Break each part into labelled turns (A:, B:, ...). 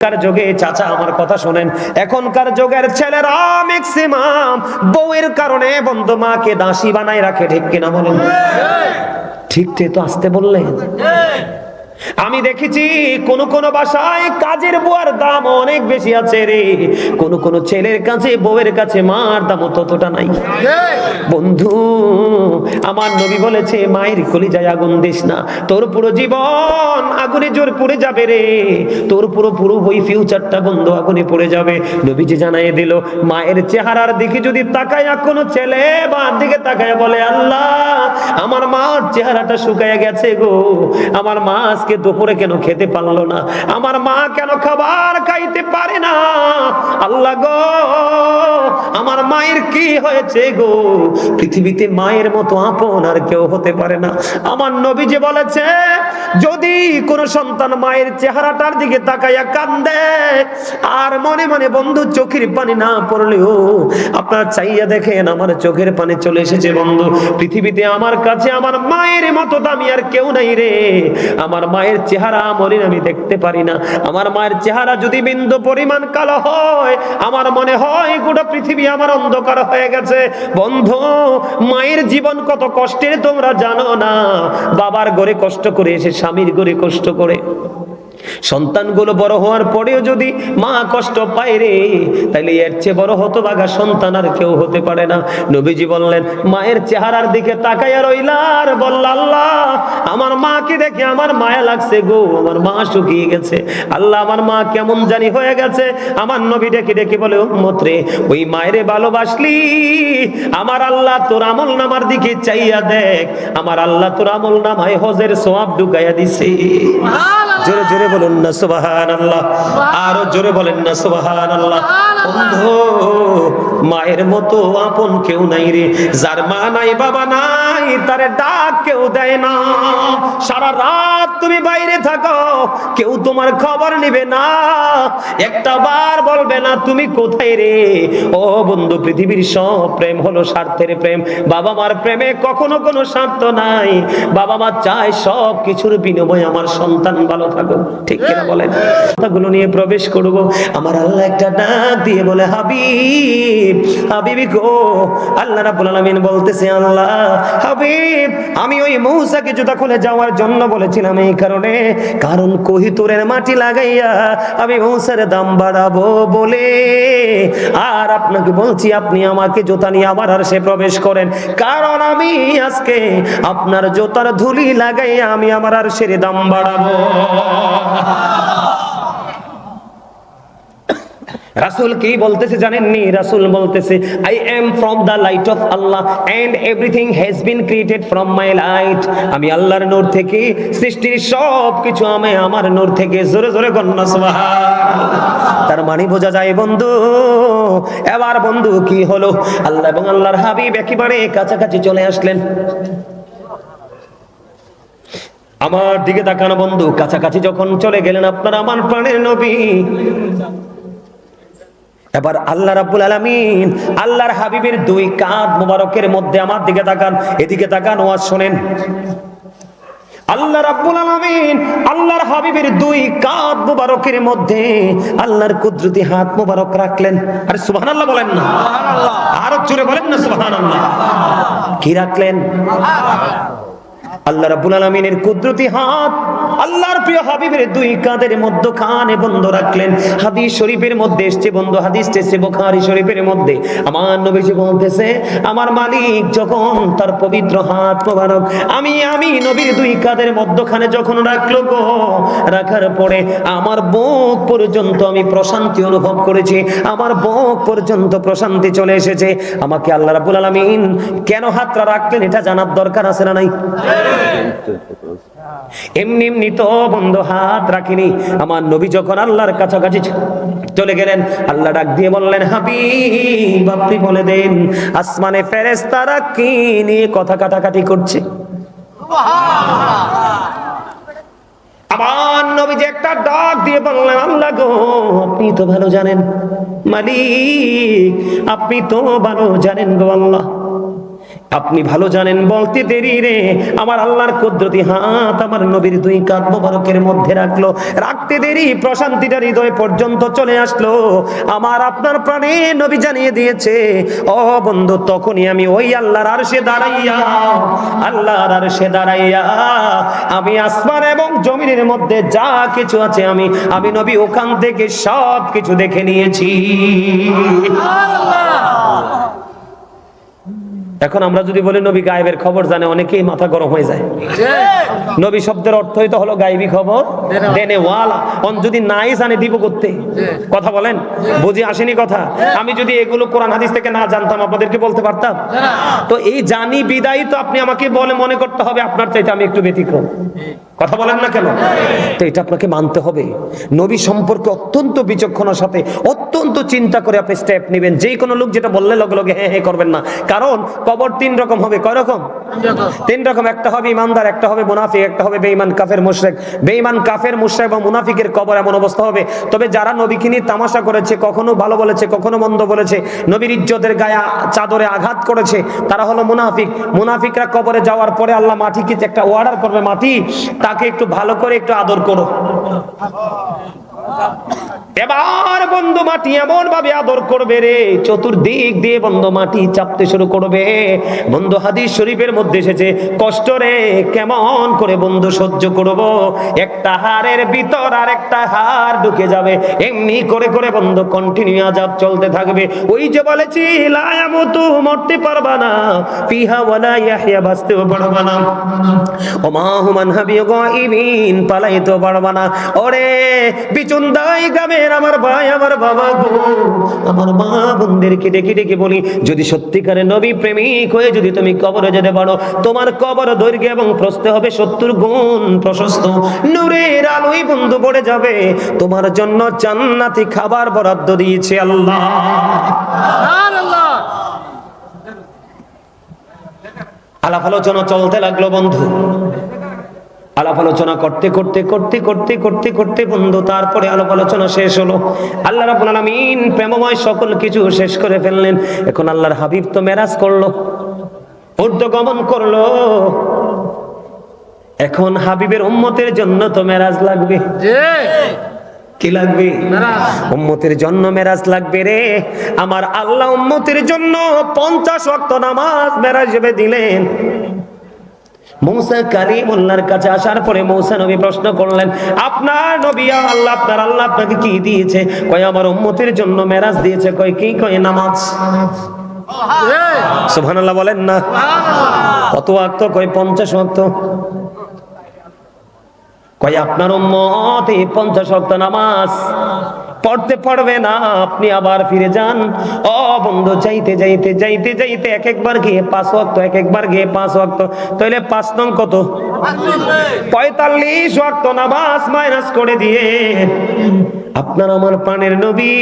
A: এখনকার যুগে চাচা আমার কথা শোনেন, এখনকার যুগের ছেলেরা ম্যাক্সিমাম বউয়ের কারণে বন্ধু মাকে দাসী বানায় রাখে। ঠিক কিনা বলেন? ঠিক তো আসতে বললেন। আমি দেখেছি কোন কোন বাসায় কাজের বুয়ার দাম অনেক বেশি আছে রে, কোন কোন ছেলের কাছে বউয়ের কাছে মার দাম ততটা নাই। বন্ধু আমার নবী বলেছে মায়ের কলিজায় আগুন দিস না, তোর পুরো জীবন আগুনে জোর পুড়ে যাবে রে, তোর পুরো ওই ফিউচারটা বন্ধু আগুনে পড়ে যাবে। নবীজি জানাই দিল মায়ের চেহারার দিকে যদি তাকায়া কোনো ছেলে মার দিকে তাকায়া বলে আল্লাহ আমার মার চেহারাটা শুকায় গেছে গো, আমার মা আজকে দুপুরে কেন খেতে পারলো না, আমার মা কেন খাবার খাইতে পারে না, আল্লাহ গো আমার মায়ের কি হয়েছে গো, পৃথিবীতে মায়ের মতো আপন আর কেউ হতে পারে না। আমার নবী যে বলেছে যদি কোন সন্তান মায়ের চেহারাটার দিকে তাকাইয়া কান্দে আর মনে মনে বন্ধু চোখের পানি না পড়লেও আপনারা চাইয়া দেখেন আমার চোখের পানি চলে এসেছে বন্ধু, পৃথিবীতে আমার কাছে আমার মায়ের মতো দামি আর কেউ নাই রে, আমার মায়ের চেহারা মলিন আমি দেখতে পারি না, আমার মায়ের চেহারা যদি বিন্দু পরিমাণ কালো হয় আমার মনে হয় গোটা পৃথিবী আমার অন্ধকার হয়ে গেছে। বন্ধু মায়ের জীবন কত কষ্টের তোমরা জানো না, বাবার ঘরে কষ্ট করে এসে স্বামীর ঘরে কষ্ট করে, সন্তানগুলো বড় হওয়ার পরেও যদি মা কষ্ট পায় রে তাইলে এর চেয়ে বড় হতভাগা সন্তান আর কেউ হতে পারে না। নবীজি বললেন মায়ের চেহারার দিকে তাকাইয়া রইলা আর বলল আল্লাহ আমার মাকে দেখে আমার মায়া লাগছে গো, আমার মা শুকিয়ে গেছে, আল্লাহ আমার মা কেমন জানি হয়ে গেছে। আমার নবী ডেকে ডেকে বলে উম্মত রে ওই মায়েরে ভালোবাসলি আমার আল্লাহ তোর আমল নামার দিকে চাইয়া দেখ, আমার আল্লাহ তোর আমল নামায় হজের সওয়াব ঢুকাইয়া দিছে। জোরে জোরে বলুন না সুবহানাল্লাহ, আরো জোরে বলেন না সুবহানাল্লাহ। বন্ধু মায়ের মতো আপন কেউ নাই রে, যার মা নাই বাবা নাই তারে ডাক কেউ দেয় না, সারা রাত তুমি বাইরে থাকো কেউ তোমার খবর নিবে না, একটা বার বলবে না তুমি কোথায় রে। ও বন্ধু পৃথিবীর সব প্রেম হলো স্বার্থের প্রেম, বাবা মার প্রেমে কখনো কোনো স্বার্থ নাই, বাবা মা চায় সব কিছুর বিনিময়ে আমার সন্তান ভালো থাকুক। ঠিক কিনা বলেন? কথাগুলো নিয়ে প্রবেশ করব। আমার আল্লাহ একটা ডাক দিয়ে বলে হাবিব হাবিবি গো, আল্লাহ রাব্বুল আলামিন বলতেছে আল্লাহ হাবিব আমি ওই মূসাকে জুতা খুলে যাওয়ার জন্য বলেছিলাম এই কারণে, কারণ কোহিতুরের মাটি লাগাইয়া আমি মূসার দাম বাড়াবো বলে, আর আপনাকে বলছি আপনি আমাকে জুতা নিয়ে আমার আরশে প্রবেশ করেন, কারণ আমি আজকে আপনার জুতার ধুলি লাগাইয়া আমি আমার আরশের দাম বাড়াবো। রাসূল কি বলতেছে জানেননি? রাসূল বলতেছে I am from the light of Allah and everything has been created from my light, আমি আল্লাহর নূর থেকে সৃষ্টির সব কিছু আমি আমার নূর থেকে। জোরে জোরে গন্না সুবহানাল্লাহ। তার মানে বোঝা যায় বন্ধু, এবার বন্ধু কি হলো, আল্লাহ এবং আল্লাহর হাবিব একেবারে কাছাকাছি চলে আসলেন। আমার দিকে তাকানো বন্ধু, কাছাকাছি যখন চলে গেলেন আপনার আমার প্রাণের নবী, এবার আল্লাহ রাব্বুল আলামিন আল্লাহর হাবিবের দুই কাঁধ মোবারকের মধ্যে আমার দিকে তাকান, এদিকে তাকান, ওয়াজ শুনেন। আল্লাহ রাব্বুল আলামিন আল্লাহর হাবিবের দুই কাঁধ মোবারকের মধ্যে আল্লাহর কুদরতি হাত মোবারক রাখলেন। আরে সুবহানাল্লাহ বলেন না, সুবহানাল্লাহ, আরো জোরে বলেন না সুবহানাল্লাহ। কি রাখলেন? আল্লাহ রাব্বুল আলামিনের কুদরতি হাত আল্লাহর প্রিয় হাবিবের দুই কাঁধের মধ্যখানে বন্ধ রাখলেন। হাদিস শরীফের মধ্যে এসেছে বন্ধু, হাদিসটা এসেছে বুখারী শরীফের মধ্যে, আমার নবীজি বলতেছে আমার মালিক যখন তার পবিত্র হাত মোবারক আমি নবীর দুই কাঁধের মধ্যখানে যখন রাখলো গো, রাখার পরে আমার বুক পর্যন্ত আমি প্রশান্তি অনুভব করেছি, আমার বুক পর্যন্ত প্রশান্তি চলে এসেছে। আমাকে আল্লাহ রাব্বুল আলামিন কেন হাতটা রাখলেন এটা জানার দরকার আছে না নাই? এমনি এমনি তো বন্ধু হাত রাখিনি। আমার নবী যখন আল্লাহর কাছাকাছি চলে গেলেন, আল্লাহ ডাক দিয়ে বললেন হাবিব আপনি বলে দেন আসমানে ফেরেশতারা কি নিয়ে কথা কাটাকাটি করছে। আমার নবী যে একটা ডাক দিয়ে বললেন আল্লাহ গো আপনি তো ভালো জানেন, মালিক আপনি তো ভালো জানেন গো আল্লাহ, আপনি ভালো জানেন, বলতে দেরি রে আমার আল্লাহর কুদরতি হাত আমার নবীর দুই কাঁধ মোবারকের মধ্যে রাখলো, রাখতে দেরি প্রশান্তিটা হৃদয় পর্যন্ত চলে আসলো। আমার আপনার প্রাণে নবী জানিয়ে দিয়েছে, ও বন্ধু, তখনই আমি ওই আল্লাহর আরশে দাঁড়াইয়া, আল্লাহর আরশে দাঁড়াইয়া আমি আসমান এবং জমিনের মধ্যে যা কিছু আছে আমি নবী ওখান থেকে সব কিছু দেখে নিয়েছি। এখন আমরা যদি বলি নবী গায়েবের খবর জানে, অনেকেই মাথা গরম হয়ে যায়। নবী শব্দের অর্থই তো হলো গায়েবী খবর দেনে ওয়ালা। অন যদি নাই জানে দিব করতে, কথা বলেন, বুঝি আসেনি কথা? আমি যদি এগুলো কোরআন হাদিস থেকে না জানতাম আপনাদেরকে বলতে পারতাম? তো এই জানি বিদায়ী তো আপনি আমাকে বলে মনে করতে হবে আপনার চাইতে আমি একটু ব্যতিক্রম, কথা বলেন না কেন? তো এটা আপনাকে মানতে হবে। নবী সম্পর্কে অত্যন্ত বিচক্ষণতার সাথে অত্যন্ত চিন্তা করে আপনি স্টেপ নেবেন। যে কোনো লোক যেটা বললে লগে লগে হ্যাঁ হ্যাঁ করবেন না, কারণ কবর তিন রকম হবে। কয় রকম? তিন রকম। একটা হবে ইমানদার, একটা হবে মুনাফিক, একটা হবে বেঈমান কাফের মুশরিক। বেঈমান কাফের মুশরিক এবং মুনাফিকের কবর এমন অবস্থা হবে। তবে যারা নবীকে নিয়ে তামাশা করেছে, কখনো ভালো বলেছে কখনো মন্দ বলেছে, নবীর ইজ্জতের গায়ে চাদরে আঘাত করেছে, তারা হলো মুনাফিক। মুনাফিকরা কবরে যাওয়ার পরে আল্লাহ মাটিকে একটা অর্ডার করবে, মাটি তাকে একটু ভালো করে একটু আদর করো। এবার বন্ধু মাটি এমন ভাবে আদর করবে রে, চতুর্দিক দিয়ে বন্ধু মাটি চাপতে শুরু করবে। বন্ধু হাদিস শরীফের মধ্যে এসেছে, কষ্ট রে কেমন করে বন্ধু সহ্য করব, একটা হাড়ের ভিতর আর একটা হাড় ঢুকে যাবে, এমনি করে করে বন্ধু কন্টিনিউ আযাব চলতে থাকবে। ওই যে বলেছি লা ইয়ামুতু, মরতে পারবা না, ফিহা ওয়ালা ইয়াহইয়া, বাঁচতেও পারবা না, ওমা হুমান হাবি গায়বিন, পালাইতেও পারবা না। ওরে বিচুন্দাই গ্রামের আমার ভাই আমার বাবা গো, আমার মা বোনদেরকে ডেকে ডেকে বলি, যদি সত্যিকারে নবী প্রেমিক হয়ে যদি তুমি কবরে যেতে পারো, তোমার কবর দৈর্ঘ্য এবং প্রস্থ হবে 70 গুণ প্রশস্ত, নূরের আলোয় বন্ধু পড়ে যাবে, তোমার জন্য জান্নাতি খাবার বরাদ্দ দিয়েছে আল্লাহ। সুবহানাল্লাহ। আলাপ আলোচনা চলতে লাগলো বন্ধু, আলাপ আলোচনা করতে করতে করতে করতে করতে করতে বন্ধু তারপরে আলাপ আলোচনা শেষ হলো। আল্লাহ রাব্বুল আলামিন প্রেমময় সকল কিছু শেষ করে ফেললেন। এখন আল্লাহর হাবিব তো মেরাজ করলো, ঊর্ধ্বগমন করলো। এখন হাবিবের উম্মতের জন্য তো মেরাজ লাগবে, কি লাগবে? উম্মতের জন্য মেরাজ লাগবে রে। আমার আল্লাহ উম্মতের জন্য 50 ওয়াক্ত নামাজ মেরাজ হিসেবে দিলেন। মূসা কালিমুল্লাহর কাছে আসার পরে মূসা নবী প্রশ্ন করলেন, আপনার নবী আল্লাহ, আপনার আল্লাহ আপনাকে কি দিয়েছে? কয় আমার উম্মতের জন্য মেরাজ দিয়েছে। কয় কি? কয় নামাজ। সুবহানাল্লাহ বলেন না। কত ওয়াক্ত? কয় 50 ওয়াক্ত। কয় আপনার উম্মত এই 50 ওয়াক্ত নামাজ পড়তে পারবে না, আপনি আবার ফিরে যান। ও বন্ধু, যাইতে যাইতে যাইতে যাইতে এক একবার গিয়ে 5 ওয়াক্ত, এক একবার গিয়ে 5 ওয়াক্ত, তাহলে 5 নং কত? 45 ওয়াক্ত নামাজ মাইনাস করে দিয়ে আপনার আমার প্রাণের নবী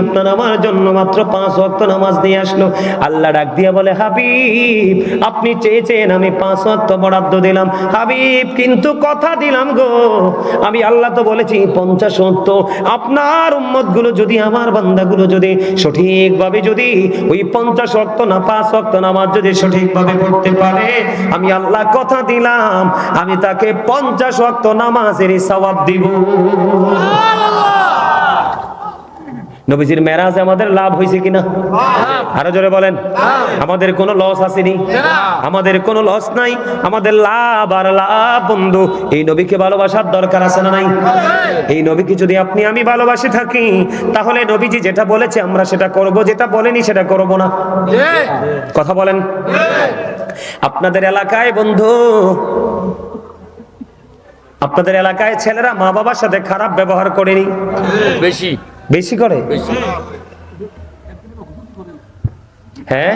A: আপনার আমার জন্য মাত্র 5 ওয়াক্ত নামাজ দিয়ে আসলো। আল্লাহ ডাক দিয়া বলে, হাবিব আপনি চেয়েছেন আমি 5 ওয়াক্ত বরাদ্দ দিলাম হাবিব, কিন্তু কথা দিলাম গো, আমি আল্লাহ তো বলেছি 50 ওয়াক্ত। আপনার উম্মত গুলো যদি, আমার বান্দা গুলো যদি সঠিকভাবে যদি ওই 50 ওয়াক্ত না 5 ওয়াক্ত নামাজ যদি সঠিকভাবে পড়তে পারে, আমি আল্লাহ কথা দিলাম আমি তাকে 50 ওয়াক্ত নামাজের সওয়াব দিব। নবীজির মেরাজে আমাদের লাভ হয়েছে কিনা? আরো জোরে বলেন। আমাদের কোনো লস আসেনি, আমাদের কোনো লস নাই, আমাদের লাভ আর লাভ। বন্ধু, এই নবীকে ভালোবাসার দরকার আছে না নাই? এই নবীকে যদি আপনি আমি ভালোবাসে থাকি, তাহলে নবীজি যেটা বলেছে আমরা সেটা করব, যেটা বলেনি সেটা করব না। কথা বলেন। আপনাদের এলাকায় বন্ধু, আপনাদের এলাকায় ছেলেরা মা বাবার সাথে খারাপ ব্যবহার করেনি? বেশি বেশি করে। হ্যাঁ,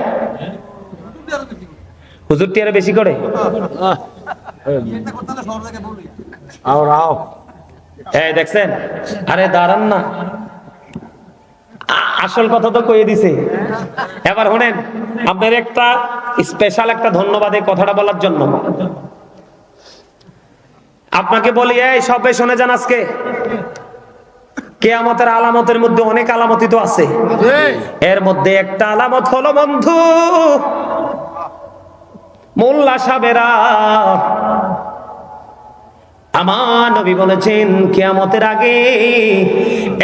A: হুজুরটি আরো বেশি করে। দেখছেন? আরে দাঁড়ান না, আসল কথা তো কয়ে দিছে। এবার শুনেন, আপনার একটা স্পেশাল একটা ধন্যবাদ এই কথাটা বলার জন্য। আপনাকে বলি, এই সবে শুনে যান, আজকে কিয়ামতের আলামতের মধ্যে অনেক আলামতই তো আছে, এর মধ্যে একটা আলামত হলো বন্ধু, মোল্লা সাহেবেরা, আমার নবী বলেছেন কিয়ামতের আগে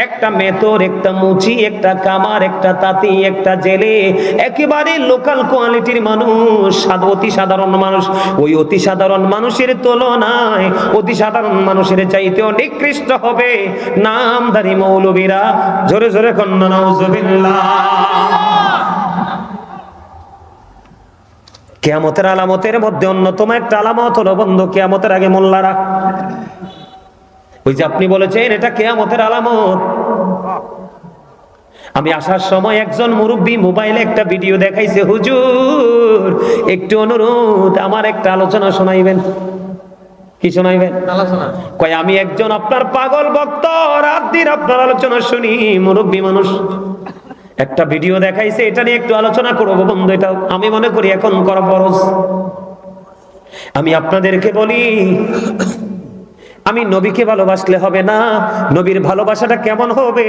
A: একটা মেতর, একটা মুচি, একটা কামার, একটা তাঁতি, একটা জেলে, একেবারে লোকাল কোয়ালিটির মানুষ, অতি সাধারণ মানুষ, ওই অতি সাধারণ মানুষের তুলনায় অতি সাধারণ মানুষের চাইতেও নিকৃষ্ট হবে নামধারী মৌলবীরা। জোরে জোরে কন্যা নাউজুবিল্লাহ। কিয়ামতের আলামতের মধ্যে অন্যতম একটা আলামত হলো বন্ধু, কিয়ামতের আগে মোল্লারা, ওই যে আপনি বলেছেন এটা কিয়ামতের আলামত। আমি আসার সময় একজন মুরব্বী মোবাইলে একটা ভিডিও দেখাইছে, হুজুর একটু অনুরোধ, আমার একটা আলোচনা শোনাইবেন। কি শোনাইবেন? কয় আমি একজন আপনার পাগল ভক্ত, রাত দিন আপনার আলোচনা শুনি, মুরব্বী মানুষ, একটা ভিডিও দেখাইছে, এটা নিয়ে একটু আলোচনা করবো বন্ধু। এটা আমি মনে করি এখন করা ফরজ। আমি আপনাদেরকে বলি, আমি নবীকে ভালোবাসলে হবে না, নবীর ভালোবাসাটা কেমন হবে?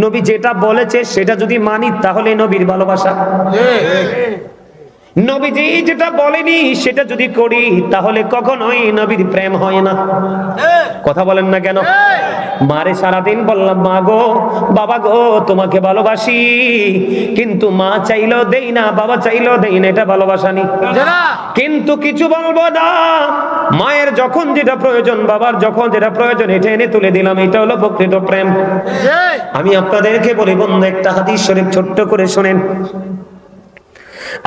A: নবী যেটা বলেছে সেটা যদি মানি তাহলে নবীর ভালোবাসা। নবীজি যেটা বলেনি সেটা যদি করি তাহলে কখনোই নবীর প্রেম হয় না। কথা বলেন না কেন? মারে সারাদিন বললাম, মা গো, বাবা গো, তোমাকে ভালোবাসি, কিন্তু মা চাইলেও দেই না, বাবা চাইলেও দেই না, এটা ভালোবাসা নি। কিন্তু কিছু বলবো না, মায়ের যখন যেটা প্রয়োজন, বাবার যখন যেটা প্রয়োজন, এটা এনে তুলে দিলাম, এটা হলো প্রকৃত প্রেম। আমি আপনাদেরকে বলি বন্ধু, একটা হাদিস শরীফ ছোট্ট করে শোনেন।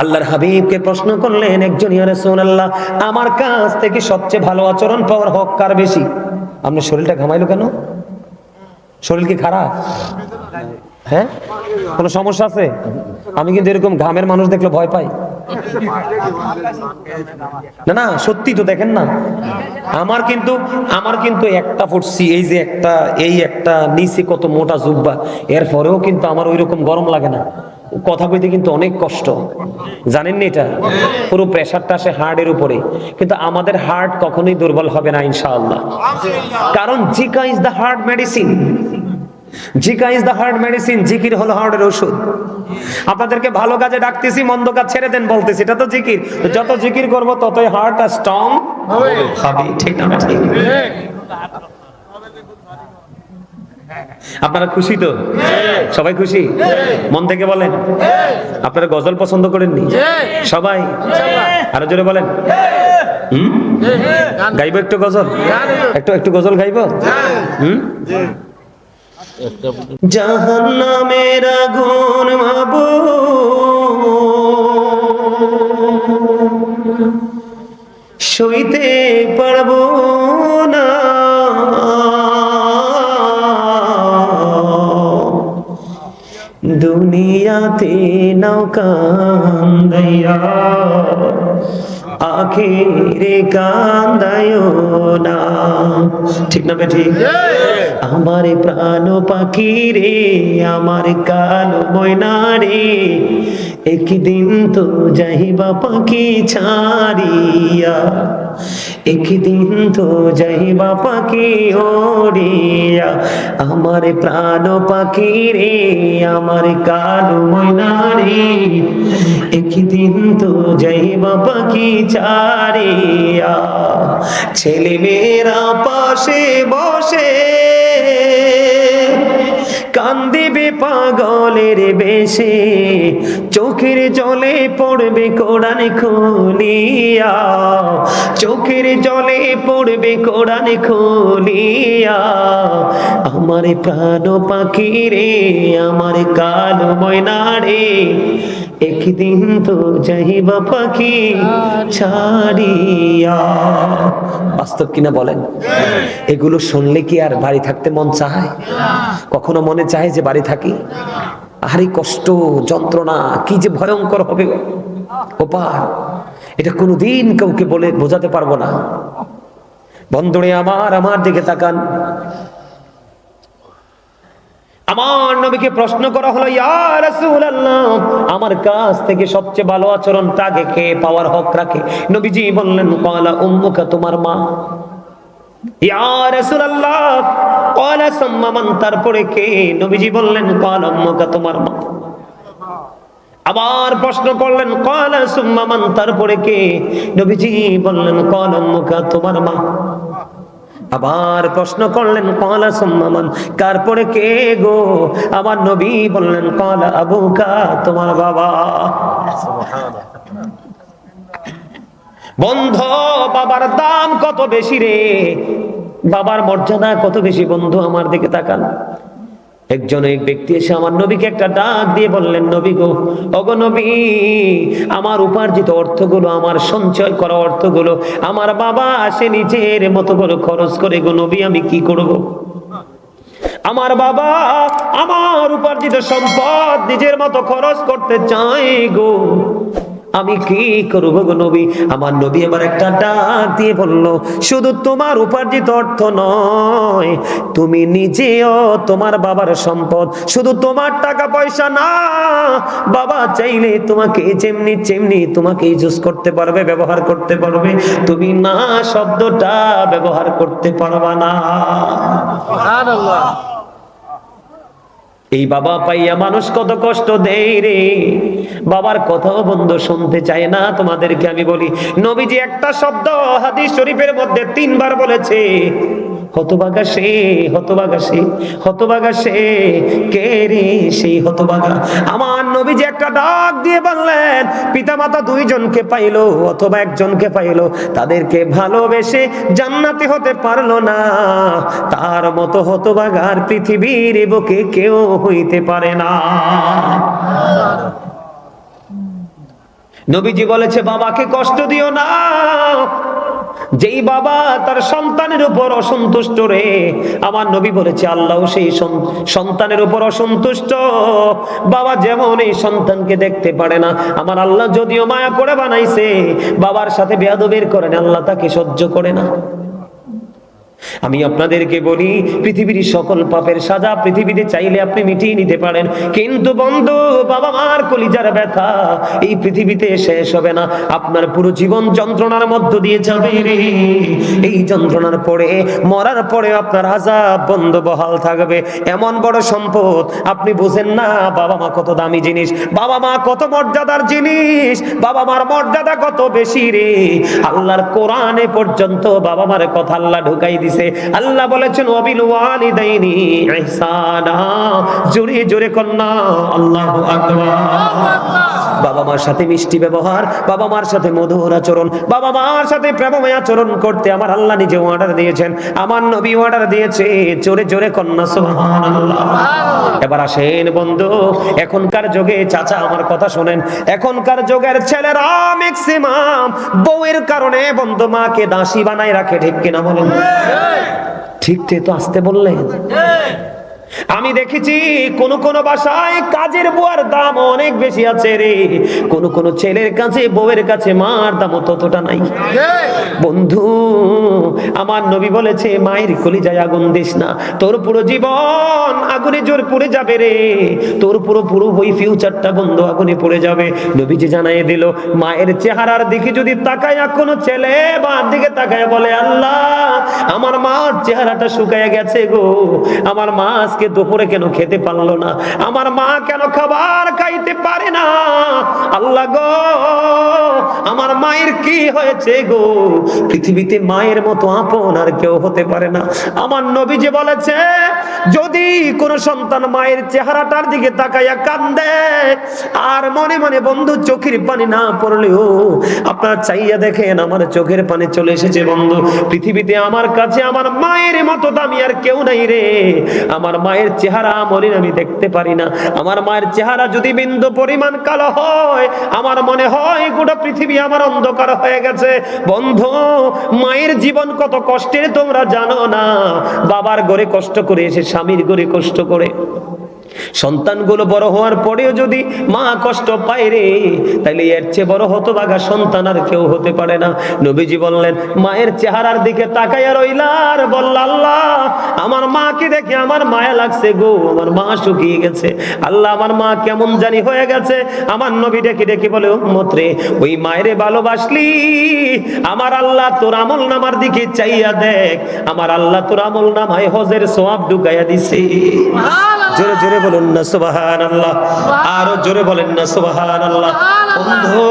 A: আল্লাহর হাবিবকে প্রশ্ন করলেন একজন, ইয়া রাসূলুল্লাহ, আমার কাছ থেকে সবচেয়ে ভালো আচরণ পাওয়ার হক কার বেশি? আপনার শরীরটা ঘামাইলো কেন? শরীর কি খারাপ? হ্যাঁ, কোনো সমস্যা আছে? আমি কিন্তু এরকম ঘামের মানুষ দেখলে ভয় পাই। না না, সত্যি তো, দেখেন না, আমার কিন্তু একটা ফুটছি, এই একটা নিচে কত মোটা জুব্বা, এরপরেও কিন্তু আমার ওইরকম গরম লাগে না। কথা কইতে কিন্তু অনেক কষ্ট, জানেন না? এটা পুরো প্রেসারটা আসে হার্টের উপরে, কিন্তু আমাদের হার্ট কখনোই দুর্বল হবে না ইনশাআল্লাহ, কারণ Zika is the heart medicine. Zika is the heart medicine, জিকির হলো হার্টের ওষুধ। আপনাদেরকে ভালো কাজে ডাকতেছি, মন্দ কাজ ছেড়ে দেন বলতেছি, এটা তো জিকির। যত জিকির করব ততই হার্ট স্ট্রং হবে, ঠিক না? ঠিক। আপনারা খুশি তো? সবাই খুশি? মন থেকে বলেন। আপনারা গজল পছন্দ করেননি সবাই? আরো জোরে বলেন। গাইবো একটু গজল? একটু গজল গাইবো? জাহান্নামের আগুন মাবুদ, সইতে পারবো না, দুনিয়াতে নৌকা কান্দাইয়া, আখেরে কান্দায়ও না। ঠিক না বেঠিক? আমার প্রাণ পাখি রে, আমার কালো ময়না রে, একদিন তো যাইবা পাখি ছাড়িয়া, একদিন তো যাইবা পাখি ওড়িয়া। আমার প্রাণ পাখি রে, আমার কালো ময়না রে, একদিন তো যাইবা পাখি ছাড়িয়া। ছেলে মেয়েরা পাশে বসে কান্দিবে পাগলের বেশে, চোখের জলে পড়বে কোরআন খুলিয়া, চোখের জলে পড়বে কোরআন খুলিয়া। আমার প্রাণ পাখি রে, আমার কালো ময়না রে, একদিন তো যাইবা পাখি ছাড়িয়া। বাস্তব কিনা বলেন? এগুলো শুনলে কি আর বাড়ি থাকতে মন চায়? কখনো মনে চায় যে বাড়ি থাকি? আরে কষ্ট, যন্ত্রণা কি যে ভয়ঙ্কর হবে ওপার, এটা কোনোদিন কাউকে বলে বোঝাতে পারবো না। বন্ধুরে আমার দিকে তাকান। আমার নবীকে প্রশ্ন করা হলো, ইয়া রাসূলুল্লাহ, আমার কাছ থেকে সবচেয়ে ভালো আচরণটাকে কে পাওয়ার হক রাখে? নবীজি বললেন, ক্বালা উম্মুকা, তোমার মা। ইয়া রাসূলুল্লাহ, ক্বালা সুম্মা মান, তারপরে কে? নবীজি বললেন, ক্বালা উম্মুকা, তোমার মা। আবার প্রশ্ন করলেন ক্বালা সুম্মা মান, তারপরে কে? নবীজি বললেন ক্বালা উম্মুকা, তোমার মা। আবার প্রশ্ন করলেন ক্বালা সুম্মা মান, তারপরে কে গো? আমার নবী বললেন ক্বালা আবুকা, তোমার বাবা। বন্ধু, বাবার দাম কত বেশি রে, বাবার মর্যাদা কত বেশি। বন্ধু আমার দিকে তাকান। এক ব্যক্তি এসে আমার নবীকে একটা ডাক দিয়ে বললেন, নবী গো, ওগো নবী, আমার উপার্জিত অর্থগুলো, আমার সঞ্চয় করা অর্থগুলো আমার বাবা সে নিজের মতো করে খরচ করে গো নবী, আমি কি করব? আমার বাবা আমার উপার্জিত সম্পদ নিজের মতো খরচ করতে চায় গো, আমি কি করব গো নবী? আমার নবী আমার একটা ডাক দিয়ে বলল, শুধু তোমার উপার্জিত অর্থ নয়, তুমি নিজেও তোমার বাবার সম্পদ, শুধু তোমার টাকা পয়সা না, বাবা চাইলে তোমাকে যেমনি তোমাকে ইউজ করতে পারবে, ব্যবহার করতে পারবে, তুমি না শব্দটা ব্যবহার করতে পারবা না। সুবহানাল্লাহ। এই বাবা পাইয়া মানুষ কত কষ্ট দেয় রে। বাবার কথাও বন্ধু শুনতে চায় না। তোমাদেরকে আমি বলি, নবীজি একটা শব্দ হাদিস শরীফের মধ্যে 3 বার বলেছে, হতভাগা সে, হতভাগা সে, হতভাগা সে। কে রে সেই হতভাগা? আমার নবীজি একটা ডাক দিয়ে বললেন, পিতামাতা 2 জনকে পাইলো অথবা 1 জনকে পাইলো, তাদেরকে ভালোবেসে জান্নাতি হতে পারলো না, তার মতো হতভাগার পৃথিবীর বুকে কেউ হইতে পারে না। নবীজি বলেছে, বাবাকে কষ্ট দিও না। যেই বাবা তার সন্তানের উপর অসন্তুষ্ট রে, আমার নবী বলেছে আল্লাহ সেই সন্তানের উপর অসন্তুষ্ট। বাবা যেমন এই সন্তানকে দেখতে পারে না, আমার আল্লাহ যদিও মায়া করে বানাইছে, বাবার সাথে বেয়াদবির করেন, আল্লাহ তাকে সহ্য করে না। আমি আপনাদেরকে বলি, পৃথিবীর সকল পাপের সাজা পৃথিবীতে চাইলে আপনি মিটিয়ে নিতে পারেন, কিন্তু বন্ধু, বাবা মার কলিজার ব্যথা এই পৃথিবীতে শেষ হবে না। আপনার পুরো জীবন যন্ত্রণার মধ্য দিয়ে যাবে রে। এই যন্ত্রণার পরে, মরার পরে আপনার আযাব বন্ধ বহাল থাকবে। এমন বড় সম্পদ আপনি বুঝেন না। বাবা মা কত দামি জিনিস, বাবা মা কত মর্যাদার জিনিস, বাবা মার মর্যাদা কত বেশি রে। আল্লাহর কোরআনে পর্যন্ত বাবা মার কথা আল্লাহ ঢুকাই দিছে। আল্লাহ বলেছেন ওয়াবিল ওয়ালিদাইনি ইহসানা, জোরে জোরে কন্যা আল্লাহু আকবার। বাবা মার সাথে মিষ্টি ব্যবহার, বাবা মার সাথে মধুর আচরণ, বাবা মার সাথে প্রেমময় আচরণ করতে আমার আল্লাহ নিজে অর্ডার দিয়েছেন, আমার নবী অর্ডার দিয়েছে। জোরে জোরে কন্যা সুবহানাল্লাহ। এবার আসেন বন্ধু, এখনকার যুগে, চাচা আমার কথা শুনেন, এখনকার যুগের ছেলেরা ম্যাক্সিমাম বউয়ের কারণে বন্ধু মাকে দাসী বানাই রাখে, ঠিক কিনা বলেন? ঠিক তো আসতে বললেন। আমি দেখেছি কোন বাসায় কাজের বুয়ার দাম অনেক বেশি আছে রে। কোন ছেলের কাছে, বউয়ের কাছে মার দাম ততটা নাই। বন্ধু, আমার নবী বলেছে, মায়ের কলিজায় আগুন দিস না, তোর পুরো জীবন আগুনে জোর পড়ে যাবে রে। তোর পুরো ওই ফিউচারটা বন্ধু আগুনে পড়ে যাবে। নবীজি জানাইয়ে দিল, মায়ের চেহারার দিকে যদি তাকায়া কোন ছেলে মার দিকে তাকায় বলে, আল্লাহ আমার মার চেহারাটা শুকায় গেছে গো, আমার মা আজকে দুপুরে কেন খেতে পারলো না, আমার মা কেন খাবার খাইতে পারে না, আল্লাহ গো আমার মায়ের কি হয়েছে গো? পৃথিবীতে মায়ের মতো আপন আর কেউ হতে পারে না। আমার নবী যে বলেছে, যদি কোন সন্তান মায়ের চেহারাটার দিকে তাকাইয়া কান্দে আর মনে মনে বন্ধু চোখের পানি না পড়লেও আপনারা চাইয়া দেখেন, আমার চোখের পানি চলে এসেছে বন্ধু। পৃথিবীতে আমার কাছে আমার মায়ের মতো দামি আর কেউ নাই রে। আমার মায়ের চেহারা আমি দেখতে পারি না। আমার মায়ের চেহারা যদি বিন্দু পরিমাণ কালো হয়, আমার মনে হয় গোটা পৃথিবী আমার অন্ধকার হয়ে গেছে। বন্ধু, মায়ের জীবন কত কষ্টের তোমরা জানো না। বাবার ঘরে কষ্ট করে এসে স্বামীর ঘরে কষ্ট করে, সন্তানগুলো বড় হওয়ার পরেও যদি মা কষ্ট পায় রে, তাহলে এর চেয়ে বড় হতভাগা সন্তান আর কেউ হতে পারে না। নবীজি বললেন, মায়ের চেহারার দিকে তাকাইয়া রইলা আর বলল, আল্লাহ আমার মাকে দেখে আমার মায়া লাগছে গো, আমার মা শুকিয়ে গেছে, আল্লাহ আমার মা কেমন জানি হয়ে গেছে। আমার নবী ডেকে ডেকে বলে, উম্মত রে, ওই মায়েরে ভালোবাসলি, আমার আল্লাহ তোর আমল নামার দিকে চাইয়া দেখ, আমার আল্লাহ তোর আমল নামায় হজের সওয়াব ঢুকাইয়া দিছে। জোরে জোরে বলুন বলেন না সুবহানাল্লাহ, আরো জোরে বলেন না সুবহানাল্লাহ। বন্ধু,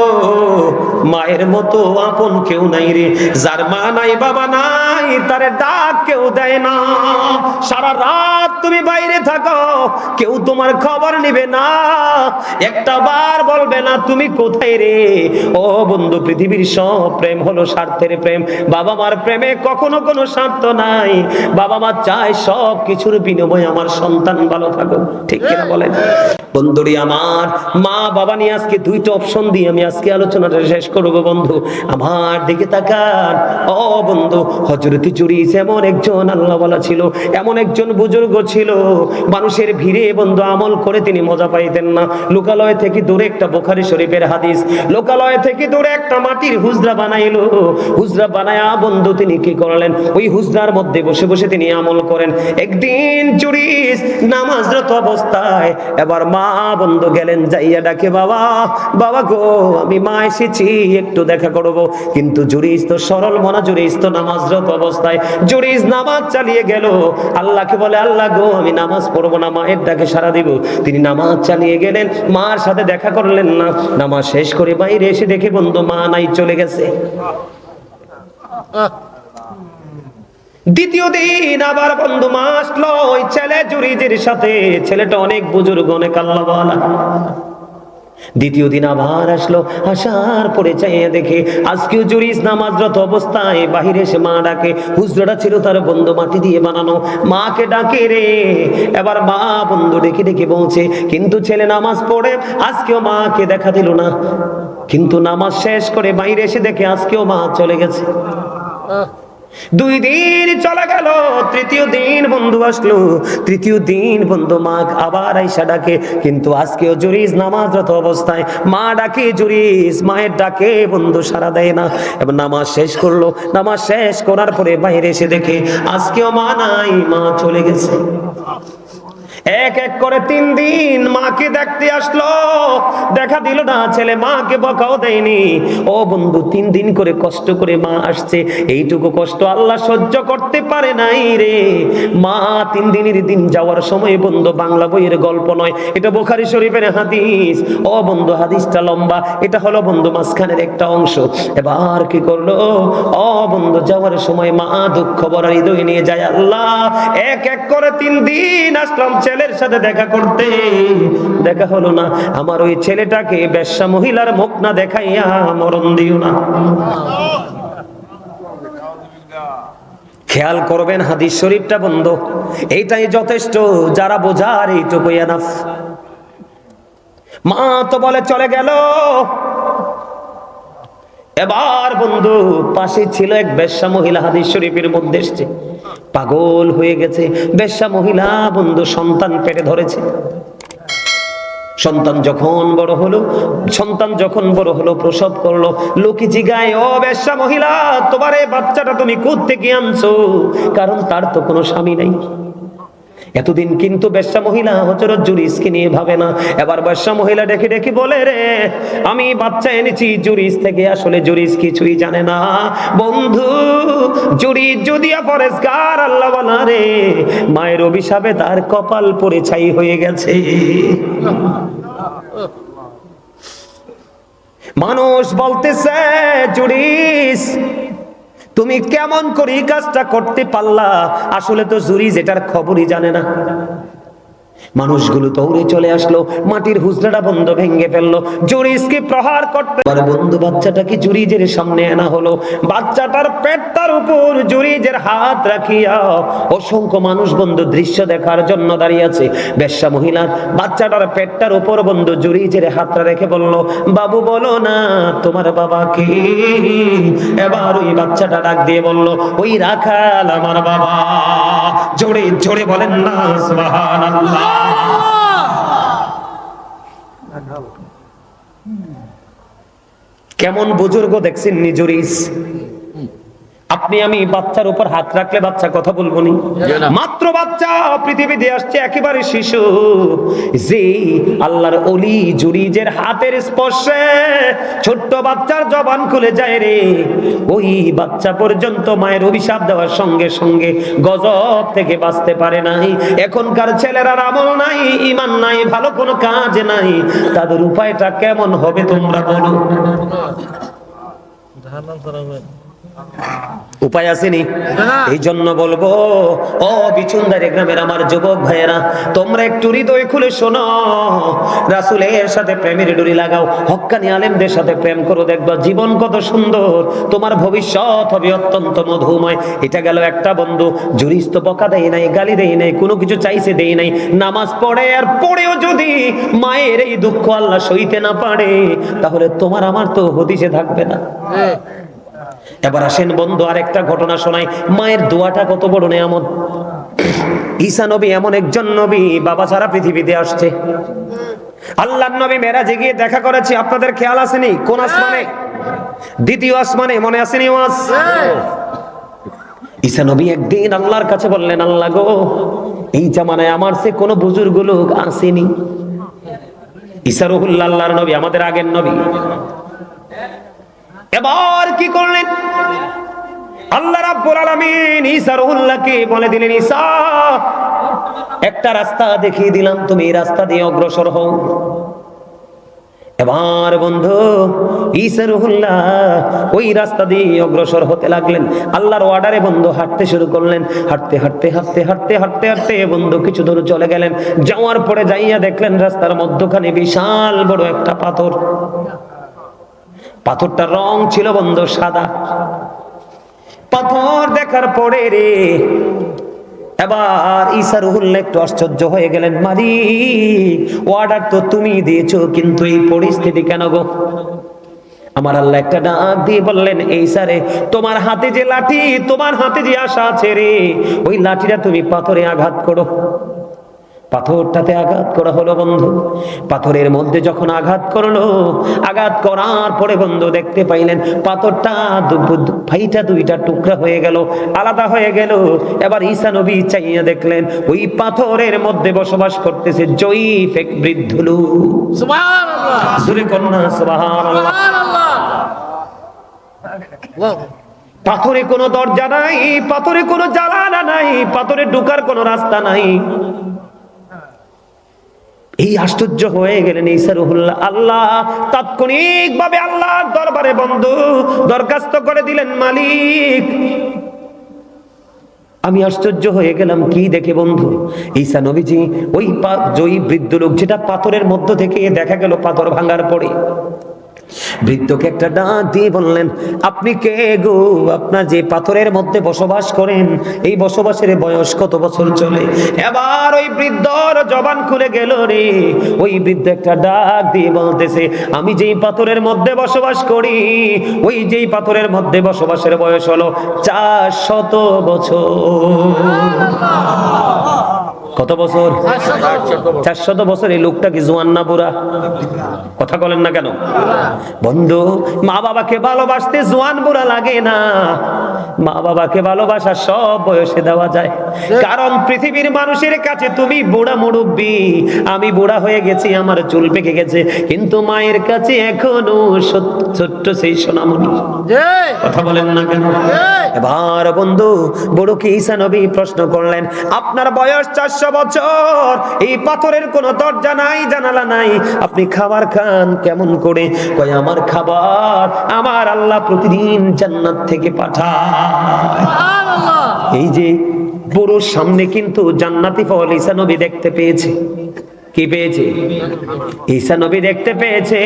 A: মায়ের মতো আপন কেউ নাই রে, যার মা নাই বাবা নাই তারে ডাক কেউ দেয় না। সারা রাত তুমি বাইরে থাকো, কেউ তোমার খবর নিবে না, একটা বার বলবে না তুমি কোথায় রে। ও বন্ধু, পৃথিবীর সব প্রেম হলো স্বার্থের প্রেম, বাবা মার প্রেমে কখনো কোনো স্বার্থ নাই। বাবা মা চায় সব কিছুর বিনিময়ে আমার সন্তান ভালো থাকুক, ঠিক কিনা বলেন? বন্ধুরি আমার, মা বাবা নিয়ে আজকে দুইটা অপশন দিয়ে আমি আজকে আলোচনাটা শেষ করবো। বন্ধু আমার দিকে তাকান। ও বন্ধু, হযরত জুরিস এমন একজন আল্লাহ বলা ছিল, এমন একজন বুজুর্গ ছিল, মানুষের ভিড়ে বন্ধু আমল করে তিনি মজা পাইতেন না। লোকালয় থেকে দূরে একটা বুখারী শরীফের হাদিস, লোকালয় থেকে দূরে একটা মাটির হুজরা বানাইলো। হুজরা বানায়া বন্ধু তিনি কি করলেন, ওই হুজরার মধ্যে বসে বসে তিনি আমল করেন। একদিন জুরিস নামাজরত অবস্থায় এবার মা বন্ধু গেলেন, যাইয়া ডাকে, বাবা বাবা গো, আমি মা এসেছি, একটু দেখা করব। কিন্তু জুরিস তো সরল মনা, জুরিস তো নামাজরত অবস্থায়, জুরিস নামাজ চালিয়ে গেল। আল্লাহকে বলে, আল্লাহ গো, আমি নামাজ পড়বো না, মায়ের ডাকে সাড়া দিব। তিনি নামাজ চালিয়ে গেলেন, মার সাথে দেখা করলেন না। নামাজ শেষ করে বাইরে এসে দেখে বন্ধু মা নাই, চলে গেছে। দ্বিতীয় দিন আবার বন্ধু মা আসলো ওই ছেলে জুরিজের সাথে, ছেলেটা অনেক বুজুর্গ, অনেক আল্লাহওয়ালা। দ্বিতীয় দিন আবার আসলো, আসার পরে চাইয়ে দেখে আজকেও জুরিস নামাজরত অবস্থায়, বাহিরে এসে মা ডাকে। হুজরাটা ছিল তার বন্ধু মাটি দিয়ে বানানো, মাকে ডাকে রে। এবার মা বন্ধু ডেকে ডেকে বলছে, কিন্তু ছেলে নামাজ পড়ে, আজকেও মাকে দেখা দিল না। কিন্তু নামাজ শেষ করে বাইরে এসে দেখে আজকেও মা চলে গেছে। 2 দিন চলে গেল, তৃতীয় দিন বন্ধু আসলো। তৃতীয় দিন বন্ধু মা আবার আইসা ডাকে, কিন্তু আজকেও জুরিস নামাজরত অবস্থায়, মা ডাকে জুরিস, মায়ের ডাকে বন্ধু সাড়া দেয় না। এবার নামাজ শেষ করলো, নামাজ শেষ করার পরে বাইরে এসে দেখে আজকেও মা নাই, মা চলে গেছে। এক এক করে 3 দিন মাকে দেখতে আসলো, দেখা দিল না। ছেলে মাকে বকাও দেয়নি। ও বন্ধু, 3 দিন করে কষ্ট করে মা আসছে, এইটুকু কষ্ট আল্লাহ সহ্য করতে পারে নাই রে। মা 3 দিনের দিন যাওয়ার সময় বন্ধু, বাংলা বইয়ের গল্প নয়, এটা বুখারী শরীফের হাদিস। ও বন্ধু, হাদিসটা লম্বা, এটা হলো বন্ধু মাঝখানের একটা অংশ। এবার কি করলো, ও বন্ধু, যাওয়ার সময় মা দুঃখ ভরা হৃদয় নিয়ে যায়। আল্লাহ, এক এক করে 3 দিন আসলাম ছেলের সাথে দেখা করতে, দেখা হলো না। আমার ওই ছেলেটাকে বেশ্যা মহিলার মুখ না দেখাইয়া মরণ দিও না। খেয়াল করবেন হাদিস শরীফটা বন্ধু, এইটাই যথেষ্ট, যারা বোঝার এইটুকুই এনাফ। মা তো বলে চলে গেল। এবার বন্ধু পাশে ছিল এক বেশ্যা মহিলা, হাদিস শরীফের মধ্যে এসেছে, পাগল হয়ে গেছে। বেশ্যা মহিলা বন্ধু সন্তান পেটে ধরেছে। সন্তান যখন বড় হলো প্রসব করলো, লোকে জিগায়, ও বেশ্যা মহিলা, তোমার এই বাচ্চাটা তুমি কোত্থেকে আনছো? কারণ তার তো কোনো স্বামী নাই। এতদিন কিন্তু বেশ্যা মহিলা হযরত জুরিসকে নিয়ে ভাবে না। এবার বেশ্যা মহিলা ডেকে ডেকে বলে, রে আমি বাচ্চা এনেছি জুরিস থেকে। আসলে জুরিস কিছুই জানে না বন্ধু। জুরিস যদিও পরেশগার আল্লাহওয়ালা রে, মায়ের অভিশাপে তার কপাল পড়ে ছাই হয়ে গেছে। মানুষ বলতেছে, জুরিস তুমি কেমন করে এই কাজটা করতে পারলা? আসলে তো জুরিস এটার খবরই জানে না। মানুষগুলো দৌড়ে চলে আসলো, মাটির হুজরাটা বন্ধ ভেঙে ফেললো, জুরিসকে প্রহার করতে। বন্ধু বাচ্চাটাকে জুরিজের সামনে আনা হলো। বাচ্চাটার পেটটার উপর জুরিজের হাত রাখিয়া অসংখ্য মানুষ বন্ধু দৃশ্য দেখার জন্য দাঁড়িয়ে আছে। বেশ্যা মহিলা বাচ্চাটার পেটটার উপর বন্ধু জুরিজের হাতটা রেখে বলল, বাবু বলো না তোমার বাবা কে? এবার ওই বাচ্চাটা ডাক দিয়ে বলল, ওই রাখাল আমার বাবা। জোরে জোরে বলেন না সুবহানাল্লাহ। কেমন বুজুর্গ দেখছেন জুরিস। আপনি আমি বাচ্চার উপর হাত রাখলে বাচ্চা কথা বলবো নি? মাত্র বাচ্চা পৃথিবীতে আসছে, একেবারে শিশু, যে আল্লাহর ওলি জুরিজের হাতের স্পর্শে ছোট্ট বাচ্চার জবান খুলে যায় রে, ওই বাচ্চা পর্যন্ত মায়ের অভিশাপ দেওয়ার সঙ্গে সঙ্গে গজব থেকে বাঁচতে পারে নাই। এখনকার ছেলেরা আমল নাই, ঈমান নাই, ভালো কোনো কাজ নাই, তাদের উপায়টা কেমন হবে তোমরা বলো? উপায় আসেনি? এই জন্য বলবো, ও বিচুনদারি গ্রামের আমার যুবক ভাইয়েরা, তোমরা একটু হৃদয় খুলে শোনো, রাসূলের সাথে প্রেমের ডুরি লাগাও, হক্কানি আলেমদের সাথে প্রেম করো, দেখবা জীবন কত সুন্দর, তোমার ভবিষ্যৎ হবে অত্যন্ত মধুময়। এটা গেল একটা বন্ধু, জুরিস তো বকা দেয় নাই, গালি দেয় নাই, কোনো কিছু চাইছে দেয় নাই, নামাজ পড়ে, আর পড়েও যদি মায়ের এই দুঃখ আল্লাহ সইতে না পারে, তাহলে তোমার আমার তো হদিশে থাকবে না। এবার আসেন বন্ধু, আরেকটা ঘটনা শোনাই। মায়ের দোয়াটা কত বড় নেয়ামত। ঈসা নবী এমন একজন নবী, বাবা ছাড়া পৃথিবীতে আসছে। আল্লাহর নবী মেরাজে গিয়ে দেখা করেছে, আপনাদের খেয়াল আসেনি? কোন আসমানে? দ্বিতীয় আসমানে, মনে আসেনি ওয়াজ? ঈসা নবী একদিন আল্লাহর কাছে বললেন, আল্লাহ গো, এই জামানায় আমার সে কোন বুজুর্গ লোক আসেনি। ঈসা রুহুল্লাহ, আল্লাহর নবী, আমাদের আগের নবী। এবার কি করলেন? আল্লাহ রাব্বুল আলামিন ঈসা রুহুল্লাহকে বলে দিলেন, ঈসা, একটা রাস্তা দেখিয়ে দিলাম, তুমি এই রাস্তা দিয়ে অগ্রসর হও। এবার বন্ধু ঈসা রুহুল্লাহ ওই রাস্তা দিয়ে অগ্রসর হতে লাগলেন। আল্লাহর অর্ডারে বন্ধু হাঁটতে শুরু করলেন। হাঁটতে হাঁটতে হাঁটতে হাঁটতে হাঁটতে হাঁটতে বন্ধু কিছু দূর চলে গেলেন। যাওয়ার পরে যাইয়া দেখলেন রাস্তার মধ্যখানে বিশাল বড় একটা পাথর। পাথরটার রং ছিল বন্ধু সাদা। পাথর দেখার পরে রে এবার ঈসা রুহুল্লাহ একটু আশ্চর্য হয়ে গেলেন, মালিক, অর্ডার তো তুমি দিয়েছো, কিন্তু এই পরিস্থিতি কেন গো? আমার আল্লাহ একটা ডাক দিয়ে বললেন, ঈসা রে, তোমার হাতে যে লাঠি, তোমার হাতে যে আশা আছে রে, ওই লাঠিটা তুমি পাথরে আঘাত করো। পাথরটাতে আঘাত করা হলো বন্ধু। পাথরের মধ্যে যখন আঘাত করলো, আঘাত করার পরে বন্ধু দেখতে পাইলেন পাথরটা ফাইটা দুইটা টুকরা হয়ে গেল, আলাদা হয়ে গেল। এবার ঈসা নবী চাইয়া দেখলেন ওই পাথরের মধ্যে বসবাস করতেছে জয়ীফ এক বৃদ্ধ লোক। সুবহানাল্লাহ, জোরে কন্যা সুবহানাল্লাহ। পাথরে কোনো দরজা নাই, পাথরে কোনো জানালা নাই, পাথরে ঢোকার কোনো রাস্তা নাই। এই আশ্চর্য হয়ে গেলেন ঈসা রুহুল্লাহ। আল্লাহ তাৎক্ষণিক ভাবে আল্লাহর দরবারে বন্ধু দরখাস্ত করে দিলেন, মালিক, আমি আশ্চর্য হয়ে গেলাম কি দেখে বন্ধু। ঈসা নবীজি ওই জয়ী বৃদ্ধ লোক, যেটা পাথরের মধ্য থেকে দেখা গেল পাথর ভাঙার পরে, বৃদ্ধকে একটা ডাক দিয়ে বললেন, আপনি কে গো? আপনার যে পাথরের মধ্যে বসবাস করেন, এই বসবাসের বয়স কত বছর চলে? এবার ওই বৃদ্ধর জবান খুলে গেল রে। ওই বৃদ্ধ একটা ডাক দিয়ে বলতেছে, আমি যেই পাথরের মধ্যে বসবাস করি, ওই যেই পাথরের মধ্যে বসবাসের বয়স হলো 400 বছর। কত বছর? 400 বছর। এই লোকটা কি জোয়ান না বুড়া? কথা বলেন না কেন বন্ধু? মা বাবাকে ভালোবাসতে জোয়ান বুড়া লাগে না, মা বাবাকে ভালোবাসা সব বয়সে দেওয়া যায়। কারণ পৃথিবীর মানুষের কাছে তুমি বুড়া মুরব্বী, আমি বুড়া হয়ে গেছি, আমার চুল পেকে গেছে, কিন্তু মায়ের কাছে এখনো ছোট্ট সেই সোনামণি। কথা বলেন না কেন? এবার বন্ধু বড়কে ঈসা নবী প্রশ্ন করলেন, আপনার বয়স 400 বছর, এই পাথরের কোনো দরজা নাই, জানালা নাই, আপনি খাবার খান কেমন করে? কয়, আমার খাবার আমার আল্লাহ প্রতিদিন জান্নাত থেকে পাঠায়। এই যে বড় সামনে কিন্তু জান্নাতি ফল ঈসা নবী দেখতে পেয়েছে। কি পেয়েছে? ঈসা নবী দেখতে পেয়েছে।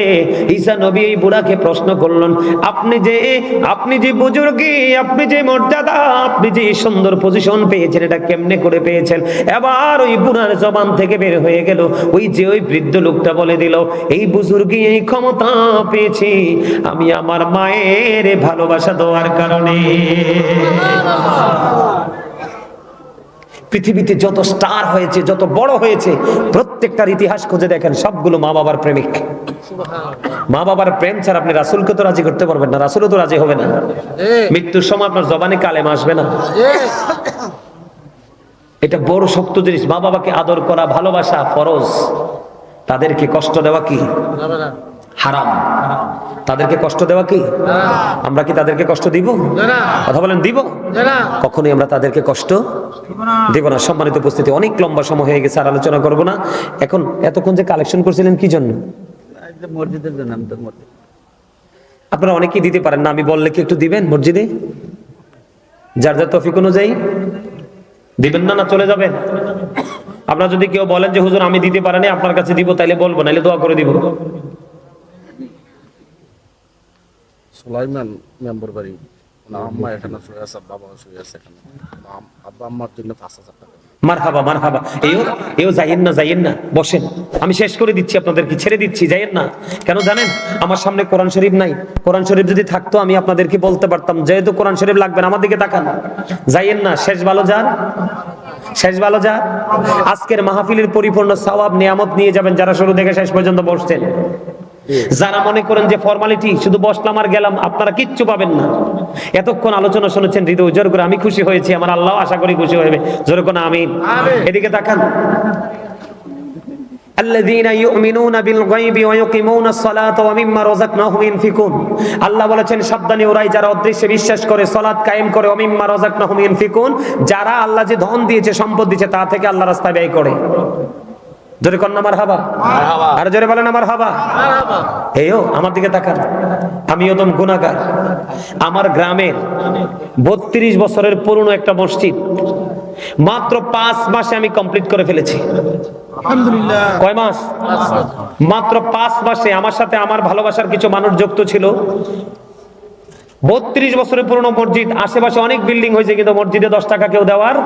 A: ঈসা নবী এই বুড়াকে প্রশ্ন করলেন, আপনি যে বুজুর্গি, আপনি যে মর্যাদা, আপনি যে সুন্দর পজিশন পেয়েছেন, এটা কেমনে করে পেয়েছেন? এবার ওই বুড়ার জবান থেকে বের হয়ে গেল, ওই বৃদ্ধ লোকটা বলে দিল, এই বুজুর্গি, এই ক্ষমতা পেয়েছি আমি আমার মায়ের ভালোবাসা দেওয়ার কারণে। পৃথিবীতে যত স্টার হয়েছে, যত বড় হয়েছে, প্রত্যেকটার ইতিহাস খুঁজে দেখেন, সবগুলো মা বাবার প্রেমিক। মা বাবার প্রেম ছাড়া আপনি রাসূলকে তো রাজি করতে পারবেন না, রাসূলও তো রাজি হবে না। মৃত্যুর সময় আপনার জবানে কালেমা আসবে না। এটা বড় শক্ত জিনিস। মা বাবাকে আদর করা, ভালোবাসা ফরজ। তাদেরকে কষ্ট দেওয়া কি হারাম। তাদেরকে কষ্ট দেওয়া কি? আমরা কি তাদেরকে কষ্ট দিব? কথা বলেন, দিব? কখনোই আমরা তাদেরকে কষ্ট দিব না। সম্মানিত উপস্থিতি, অনেক লম্বা সময় হয়ে গেছে, আর আলোচনা করব না এখন। এতক্ষণ যে কালেকশন করছিলেন কি জন্য?
B: মসজিদের জন্য।
A: আপনারা অনেকেই দিতে পারেন না, আমি বললে কি একটু দিবেন মসজিদে? যার যার তৌফিক অনুযায়ী দিবেন না, না চলে যাবেন? আপনারা যদি কেউ বলেন যে হুজুর আমি দিতে পারিনি, আপনার কাছে দিব, তাইলে বলবো, নাইলে দোয়া করে দিব।
B: সুলাইমান মেম্বার বাড়ি, আম্মা এখানে শুয়ে আছে, বাবা শুয়ে আছে এখানে। আব্বা আম্মার জন্য 5,000 টাকা।
A: মারহাবা মারহাবা। এও যাইয়েন না, যাইয়েন না, বসেন, আমি শেষ করে দিচ্ছি, আপনাদেরকে ছেড়ে দিচ্ছি, যাইয়েন না। কেন জানেন? আমার সামনে কোরআন শরীফ নাই। কোরআন শরীফ যদি থাকতো আমি আপনাদেরকে বলতে পারতাম, যেহেতু কোরআন শরীফ লাগবে না, আমার দিকে তাকান, যাইয়েন না। শেষ ভালো যান, শেষ ভালো যান। আজকের মাহফিলের পরিপূর্ণ সওয়াব নিয়ামত নিয়ে যাবেন যারা শুরু থেকে শেষ পর্যন্ত বসছেন। যারা মনে করেন যে ফরমালিটি, শুধু বসলাম আর গেলাম, আপনারা কিচ্ছু পাবেন না। এতক্ষণ আলোচনা শুনেছেন, হৃদয় জোর করে আমি খুশি হয়েছি, আমার আল্লাহ আশা করি খুশি হবে। জোরে কোন আমিন। এদিকে তাকান। আল্লাযীনা ইউমিনুনা বিল গায়বি ওয়া ইয়াকিমুনাস সালাতা ওয়া মিম্মা রাযাকনাহুম ইনফিকুন। আল্লাহ বলেছেন সাবধানী ওরাই যারা অদৃশ্যে বিশ্বাস করে, সালাত কায়েম করে, ওয়া মিম্মা রাযাকনাহুম ইনফিকুন, যারা আল্লাহ যে ধন দিয়েছে, সম্পদ দিয়েছে, তা থেকে আল্লাহর রাস্তায় ব্যয় করে। জোরে কন্না মারহাবা, আর জোরে বলেন মারহাবা। এইও আমার দিকে তাকান, আমিও তো গুনাহগার। আমার গ্রামের 32 বছরের পুরনো একটা মসজিদ মাত্র 5 মাসে আমি কমপ্লিট করে ফেলেছি। আলহামদুলিল্লাহ। কয় মাস? মাত্র 5 মাসে। আমার সাথে আমার ভালোবাসার কিছু মানুষ যুক্ত ছিল। 32 বছরের পুরনো মসজিদ, আশেপাশে অনেক বিল্ডিং হয়েছে, কিন্তু মসজিদে 10 টাকা কেউ দেওয়ার।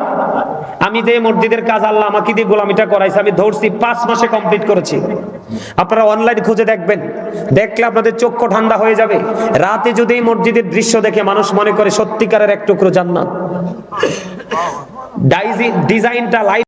A: আমি যে মসজিদের কাজ আল্লাহ আমাকে দিয়ে গোলামিটা করাইছে, আমি ধরছি 5 মাসে কমপ্লিট করেছি। আপনারা অনলাইন খুঁজে দেখবেন, দেখলে আপনাদের চক্ষু ঠান্ডা হয়ে যাবে। রাতে যদি এই মসজিদের দৃশ্য দেখে মানুষ মনে করে সত্যিকারের এক টুকরো জান্নাত। ডিজাইনটা লাইট